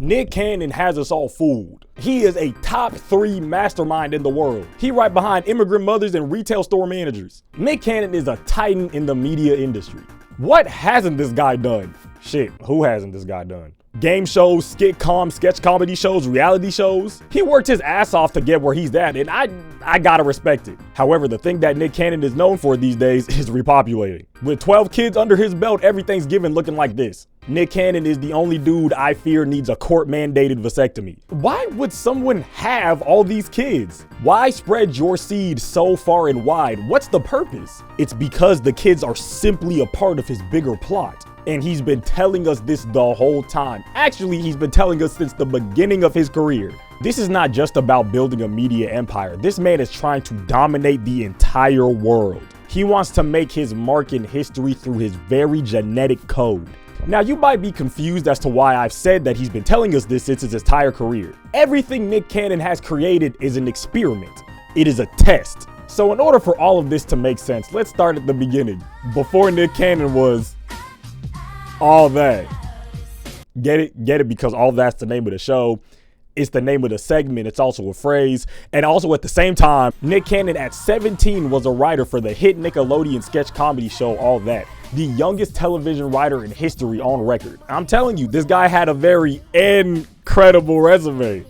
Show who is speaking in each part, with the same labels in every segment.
Speaker 1: Nick Cannon has us all fooled. He is a top 3 mastermind in the world. He right behind immigrant mothers and retail store managers. Nick Cannon is a titan in the media industry. What hasn't this guy done? Shit, who hasn't this guy done? Game shows, sketch comedy shows, reality shows. He worked his ass off to get where he's at, and I gotta respect it. However, the thing that Nick Cannon is known for these days is repopulating. With 12 kids under his belt, everything's given looking like this. Nick Cannon is the only dude I fear needs a court-mandated vasectomy. Why would someone have all these kids? Why spread your seed so far and wide? What's the purpose? It's because the kids are simply a part of his bigger plot. And he's been telling us this the whole time. Actually, he's been telling us since the beginning of his career. This is not just about building a media empire. This man is trying to dominate the entire world. He wants to make his mark in history through his very genetic code. Now, you might be confused as to why I've said that he's been telling us this since his entire career. Everything Nick Cannon has created is an experiment. It is a test. So in order for all of this to make sense, let's start at the beginning. Before Nick Cannon was all that. Get it? Because all that's the name of the show. It's the name of the segment. It's also a phrase. And also at the same time, Nick Cannon at 17 was a writer for the hit Nickelodeon sketch comedy show All That. The youngest television writer in history on record. I'm telling you, this guy had a very incredible resume.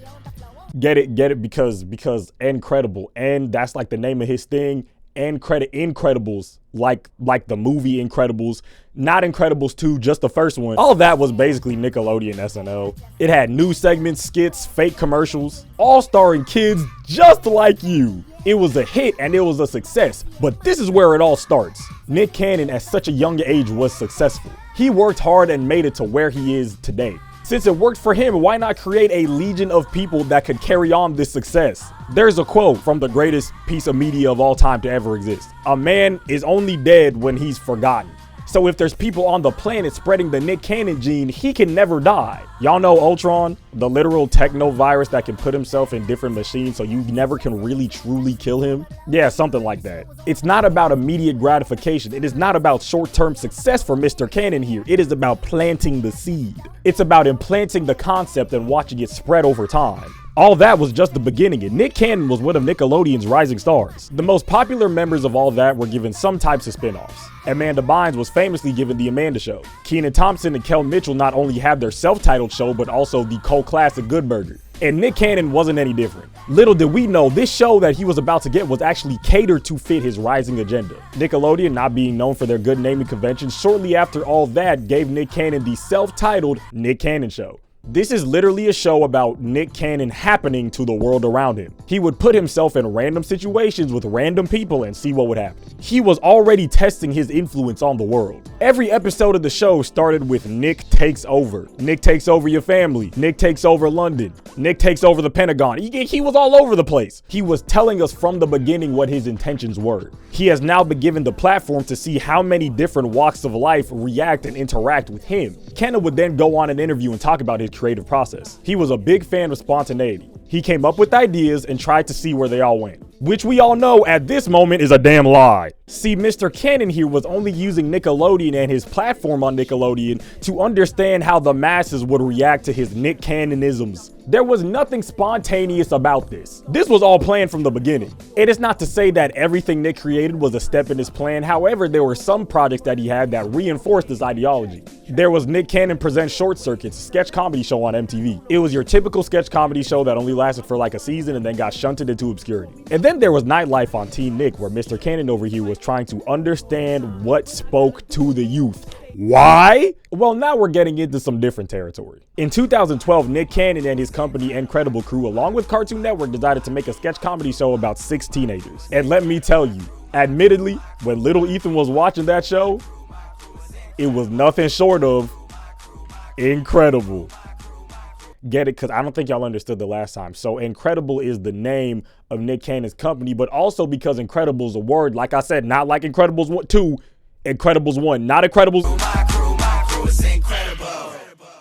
Speaker 1: Get it? Because incredible. And that's like the name of his thing. Incredibles, like the movie Incredibles, not Incredibles 2, just the first one. All of that was basically Nickelodeon SNL. It had news segments, skits, fake commercials, all starring kids just like you. It was a hit and it was a success, but this is where it all starts. Nick Cannon at such a young age was successful. He worked hard and made it to where he is today. Since it worked for him, why not create a legion of people that could carry on this success? There's a quote from the greatest piece of media of all time to ever exist. A man is only dead when he's forgotten. So if there's people on the planet spreading the Nick Cannon gene, he can never die. Y'all know Ultron, the literal techno virus that can put himself in different machines so you never can really truly kill him? Yeah, something like that. It's not about immediate gratification. It is not about short-term success for Mr. Cannon here. It is about planting the seed. It's about implanting the concept and watching it spread over time. All that was just the beginning, and Nick Cannon was one of Nickelodeon's rising stars. The most popular members of All That were given some types of spin-offs. Amanda Bynes was famously given The Amanda Show. Kenan Thompson and Kel Mitchell not only had their self-titled show, but also the cult classic Good Burger. And Nick Cannon wasn't any different. Little did we know, this show that he was about to get was actually catered to fit his rising agenda. Nickelodeon, not being known for their good naming conventions, shortly after All That gave Nick Cannon the self-titled Nick Cannon Show. This is literally a show about Nick Cannon happening to the world around him. He would put himself in random situations with random people and see what would happen. He was already testing his influence on the world. Every episode of the show started with Nick takes over. Nick takes over your family. Nick takes over London. Nick takes over the Pentagon. He was all over the place. He was telling us from the beginning what his intentions were. He has now been given the platform to see how many different walks of life react and interact with him. Cannon would then go on an interview and talk about his creative process. He was a big fan of spontaneity. He came up with ideas and tried to see where they all went, which we all know at this moment is a damn lie. See, Mr. Cannon here was only using Nickelodeon and his platform on Nickelodeon to understand how the masses would react to his Nick Cannonisms. There was nothing spontaneous about this. This was all planned from the beginning. It is not to say that everything Nick created was a step in his plan. However, there were some projects that he had that reinforced this ideology. There was Nick Cannon Presents Short Circuits, a sketch comedy show on MTV. It was your typical sketch comedy show that only lasted for like a season and then got shunted into obscurity. And then there was Nightlife on Teen Nick, where Mr. Cannon over here was trying to understand what spoke to the youth. Why? Well, now we're getting into some different territory. In 2012, Nick Cannon and his company Incredible Crew, along with Cartoon Network, decided to make a sketch comedy show about 6 teenagers. And let me tell you, admittedly, when little Ethan was watching that show, it was nothing short of incredible. Get it? Because I don't think y'all understood the last time. So Incredible is the name of Nick Cannon's company, but also because Incredible is a word, like I said, not like Incredibles 2, Incredibles 1, not Incredibles. My crew is incredible.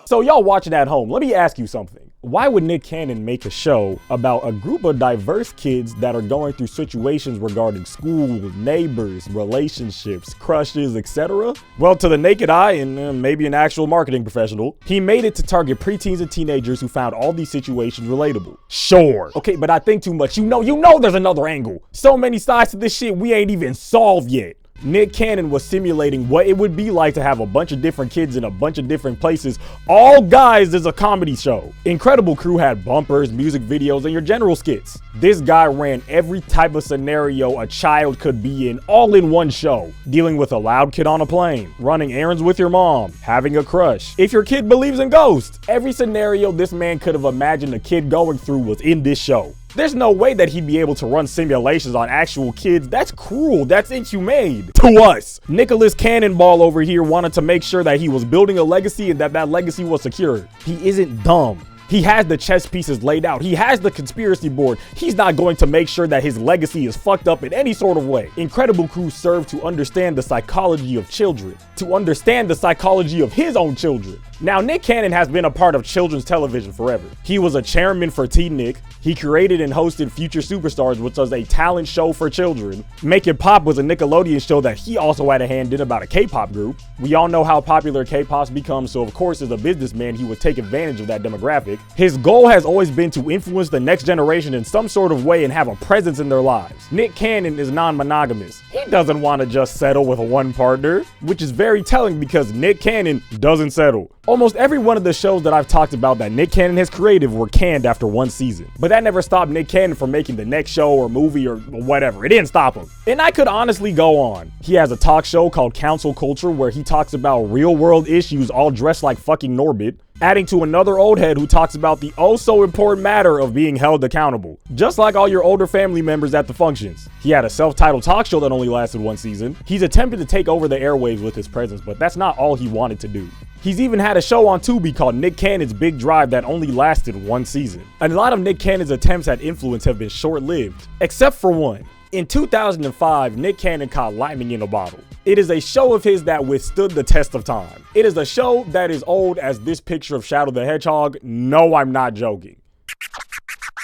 Speaker 1: So y'all watching at home, let me ask you something. Why would Nick Cannon make a show about a group of diverse kids that are going through situations regarding school, neighbors, relationships, crushes, etc.? Well, to the naked eye and maybe an actual marketing professional, he made it to target preteens and teenagers who found all these situations relatable. Sure. Okay, but I think too much. You know there's another angle. So many sides to this shit we ain't even solved yet. Nick Cannon was simulating what it would be like to have a bunch of different kids in a bunch of different places, all guys as a comedy show. Incredible Crew had bumpers, music videos, and your general skits. This guy ran every type of scenario a child could be in all in one show. Dealing with a loud kid on a plane, running errands with your mom, having a crush, if your kid believes in ghosts. Every scenario this man could have imagined a kid going through was in this show. There's no way that he'd be able to run simulations on actual kids. That's cruel. That's inhumane to us. Nicholas Cannonball over here wanted to make sure that he was building a legacy and that legacy was secure. He isn't dumb. He has the chess pieces laid out. He has the conspiracy board. He's not going to make sure that his legacy is fucked up in any sort of way. Incredible Crew served to understand the psychology of children, to understand the psychology of his own children. Now, Nick Cannon has been a part of children's television forever. He was a chairman for T-Nick. He created and hosted Future Superstars, which was a talent show for children. Make It Pop was a Nickelodeon show that he also had a hand in about a K-pop group. We all know how popular K-pop's become, so of course as a businessman, he would take advantage of that demographic. His goal has always been to influence the next generation in some sort of way and have a presence in their lives. Nick Cannon is non-monogamous. He doesn't want to just settle with one partner, which is very telling because Nick Cannon doesn't settle. Almost every one of the shows that I've talked about that Nick Cannon has created were canned after one season. But that never stopped Nick Cannon from making the next show or movie or whatever. It didn't stop him. And I could honestly go on. He has a talk show called Council Culture where he talks about real world issues all dressed like fucking Norbit, adding to another old head who talks about the oh so important matter of being held accountable, just like all your older family members at the functions. He had a self-titled talk show that only lasted one season. He's attempted to take over the airwaves with his presence, but that's not all he wanted to do. He's even had a show on Tubi called Nick Cannon's Big Drive that only lasted one season. And a lot of Nick Cannon's attempts at influence have been short-lived, except for one. In 2005, Nick Cannon caught lightning in a bottle. It is a show of his that withstood the test of time. It is a show that is old as this picture of Shadow the Hedgehog. No, I'm not joking.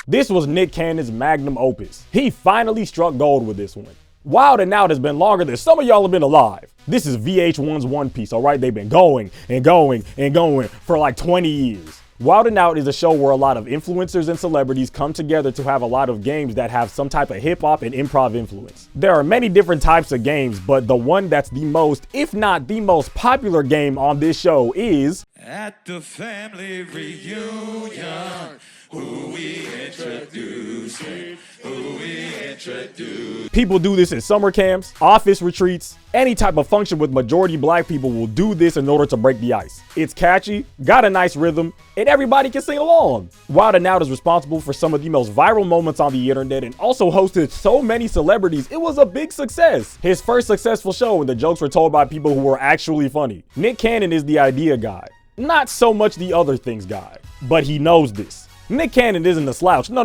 Speaker 1: This was Nick Cannon's magnum opus. He finally struck gold with this one. Wild 'N Out has been longer than some of y'all have been alive. This is VH1's One Piece, all right? They've been going and going and going for like 20 years. Wild 'N Out is a show where a lot of influencers and celebrities come together to have a lot of games that have some type of hip hop and improv influence. There are many different types of games, but the one that's the most, if not the most popular game on this show is
Speaker 2: At the family reunion, who we introduce,
Speaker 1: People do this in summer camps, office retreats, any type of function with majority black people will do this in order to break the ice. It's catchy, got a nice rhythm, and everybody can sing along. Wild 'N Out is responsible for some of the most viral moments on the internet and also hosted so many celebrities, it was a big success. His first successful show and the jokes were told by people who were actually funny. Nick Cannon is the idea guy, not so much the other things guy, but he knows this. Nick Cannon isn't a slouch. No.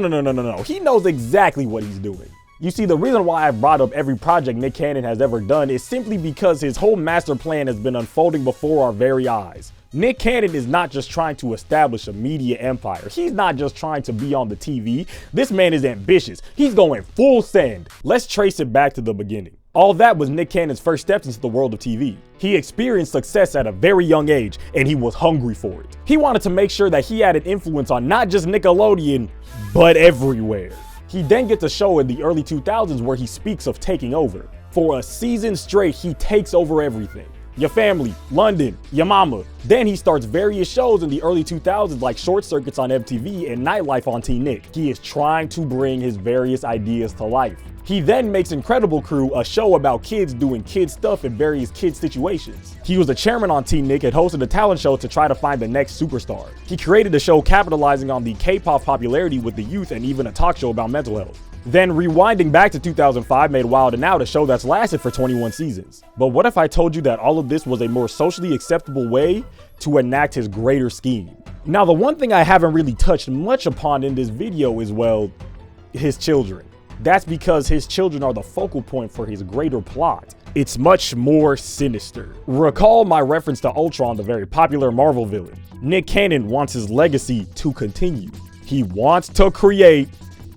Speaker 1: He knows exactly what he's doing. You see, the reason why I brought up every project Nick Cannon has ever done is simply because his whole master plan has been unfolding before our very eyes. Nick Cannon is not just trying to establish a media empire. He's not just trying to be on the TV. This man is ambitious. He's going full send. Let's trace it back to the beginning. All that was Nick Cannon's first steps into the world of TV. He experienced success at a very young age, and he was hungry for it. He wanted to make sure that he had an influence on not just Nickelodeon, but everywhere. He then gets a show in the early 2000s where he speaks of taking over. For a season straight, he takes over everything. Your family, London, your mama. Then he starts various shows in the early 2000s like Short Circuits on MTV and Nightlife on T-Nick. He is trying to bring his various ideas to life. He then makes Incredible Crew, a show about kids doing kid stuff in various kid situations. He was the chairman on T-Nick and hosted a talent show to try to find the next superstar. He created a show capitalizing on the K-pop popularity with the youth and even a talk show about mental health. Then rewinding back to 2005 made Wild 'N Out, a show that's lasted for 21 seasons. But what if I told you that all of this was a more socially acceptable way to enact his greater scheme? Now, the one thing I haven't really touched much upon in this video is, well, his children. That's because his children are the focal point for his greater plot. It's much more sinister. Recall my reference to Ultron, the very popular Marvel villain. Nick Cannon wants his legacy to continue. He wants to create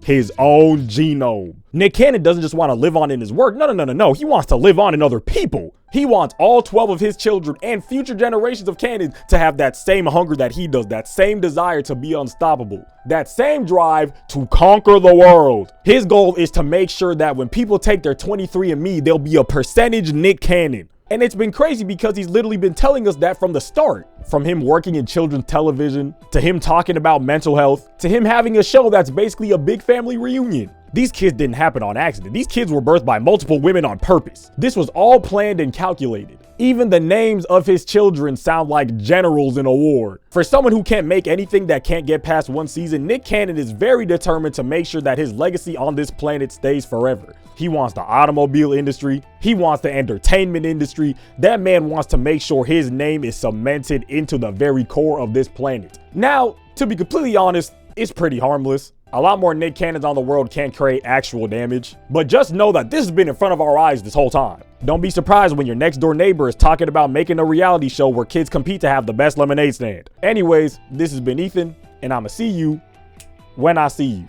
Speaker 1: his own genome. Nick Cannon doesn't just want to live on in his work. No. He wants to live on in other people. He wants all 12 of his children and future generations of Cannon to have that same hunger that he does, that same desire to be unstoppable, that same drive to conquer the world. His goal is to make sure that when people take their 23andMe, there'll be a percentage Nick Cannon. And it's been crazy because he's literally been telling us that from the start. From him working in children's television, to him talking about mental health, to him having a show that's basically a big family reunion. These kids didn't happen on accident. These kids were birthed by multiple women on purpose. This was all planned and calculated. Even the names of his children sound like generals in a war. For someone who can't make anything that can't get past one season, Nick Cannon is very determined to make sure that his legacy on this planet stays forever. He wants the automobile industry. He wants the entertainment industry. That man wants to make sure his name is cemented into the very core of this planet. Now, to be completely honest, it's pretty harmless. A lot more Nick Cannons on the world can't create actual damage, but just know that this has been in front of our eyes this whole time. Don't be surprised when your next door neighbor is talking about making a reality show where kids compete to have the best lemonade stand. Anyways, this has been Ethan, and I'ma see you when I see you.